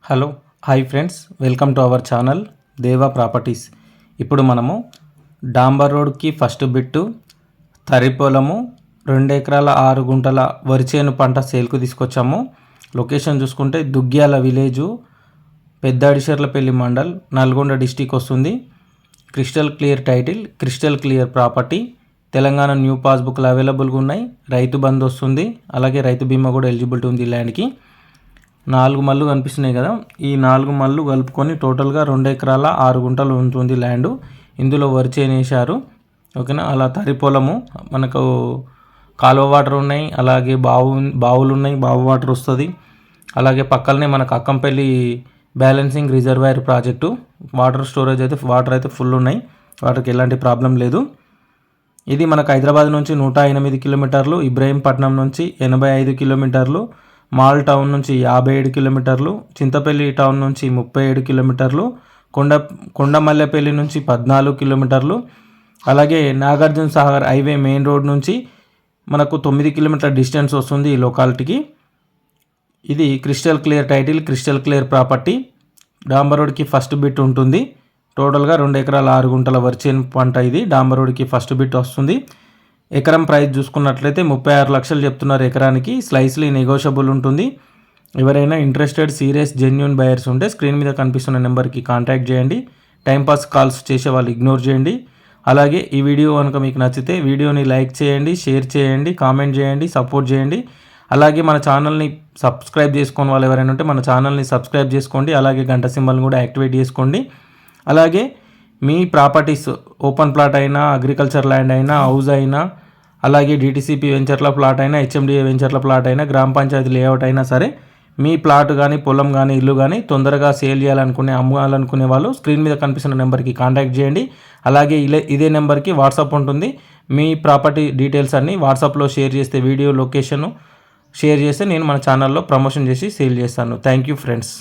Hello hi friends, welcome to our channel దేవా properties. ఇప్పుడు మనము డాంబర్ రోడ్కి ఫస్ట్ బిట్టు తరి పొలము 2 ఎకరాల 6 గుంటల వరిచేను పంట సేల్కు తీసుకొచ్చాము. లొకేషన్ చూసుకుంటే దుగ్గ్యాల విలేజు, పెద్దాడిశర్లపల్లి మండల్, నల్గొండ డిస్టిక్ వస్తుంది. Crystal clear title, crystal clear property. Telangana new పాస్బుక్లు అవైలబుల్గా ఉన్నాయి. రైతు బంధు వస్తుంది, అలాగే రైతు బీమా కూడా ఎలిజిబిలిటీ ఉంది. ల్యాండ్కి 4 మళ్ళు కనిపిస్తున్నాయి కదా, ఈ 4 మళ్ళు కలుపుకొని టోటల్గా 2 ఎకరాల 6 గుంటలు ఉంటుంది ల్యాండ్. ఇందులో వరి చేను వేశారు. ఓకేనా. అలా తరి పొలము, మనకు కాలువ వాటర్ ఉన్నాయి, అలాగే బావులు ఉన్నాయి, బావు వాటర్ వస్తుంది. అలాగే పక్కనే మనకు Akkampalli balancing reservoir project, water storage అయితే వాటర్ అయితే ఫుల్ ఉన్నాయి, వాటర్కి ఎలాంటి ప్రాబ్లం లేదు. ఇది మనకు హైదరాబాద్ నుంచి 108 కిలోమీటర్లు, ఇబ్రహీంపట్నం నుంచి 85 కిలోమీటర్లు, మాల్ టౌన్ నుంచి 57 కిలోమీటర్లు, చింతపల్లి టౌన్ నుంచి 37 కిలోమీటర్లు, కొండమల్లెపల్లి నుంచి 14 కిలోమీటర్లు, అలాగే Nagarjuna Sagar highway main road నుంచి మనకు 9 కిలోమీటర్ డిస్టెన్స్ వస్తుంది ఈ లొకాలిటీకి. ఇది crystal clear title, crystal clear property. డాంబర్ రోడ్కి ఫస్ట్ బిట్ ఉంటుంది. టోటల్గా 2 ఎకరాల 6 గుంటల వరిచేను పంట ఇది డాంబర్ రోడ్కి ఫస్ట్ బిట్ వస్తుంది. ఎకరం ప్రైస్ చూసుకున్నట్లయితే 36 లక్షలు చెప్తున్నారు ఎకరానికి. స్లైస్లీ నెగోషియబుల్ ఉంటుంది. ఎవరైనా ఇంట్రెస్టెడ్ సీరియస్ జెన్యూన్ బయర్స్ ఉంటే స్క్రీన్ మీద కనిపిస్తున్న నెంబర్కి కాంటాక్ట్ చేయండి. టైంపాస్ కాల్స్ చేసే వాళ్ళు ఇగ్నోర్ చేయండి. అలాగే ఈ వీడియో కనుక మీకు నచ్చితే వీడియోని లైక్ చేయండి, షేర్ చేయండి, కామెంట్ చేయండి, సపోర్ట్ చేయండి. అలాగే మన ఛానల్ని సబ్స్క్రైబ్ చేసుకుని వాళ్ళు ఎవరైనా ఉంటే మన ఛానల్ని సబ్స్క్రైబ్ చేసుకోండి. అలాగే గంట సింబల్ని కూడా యాక్టివేట్ చేసుకోండి. అలాగే మీ ప్రాపర్టీస్ ఓపెన్ ప్లాట్ అయినా, అగ్రికల్చర్ ల్యాండ్ అయినా, హౌస్ అయినా, అలాగే డిటిసిపి వెంచర్ల ప్లాట్ అయినా, హెచ్ఎండిఏ వెంచర్ల ప్లాట్ అయినా, గ్రామ పంచాయతీ లేఅవుట్ అయినా సరే, మీ ప్లాట్ కానీ, పొలం కానీ, ఇల్లు కానీ తొందరగా సేల్ చేయాలనుకునే, అమ్మాలనుకునే వాళ్ళు స్క్రీన్ మీద కనిపిస్తున్న నెంబర్కి కాంటాక్ట్ చేయండి. అలాగే ఇదే నెంబర్కి వాట్సాప్ ఉంటుంది. మీ ప్రాపర్టీ డీటెయిల్స్ అన్నీ వాట్సాప్లో షేర్ చేస్తే, వీడియో లొకేషన్ షేర్ చేస్తే నేను మన ఛానల్లో ప్రమోషన్ చేసి సేల్ చేస్తాను. Thank you friends.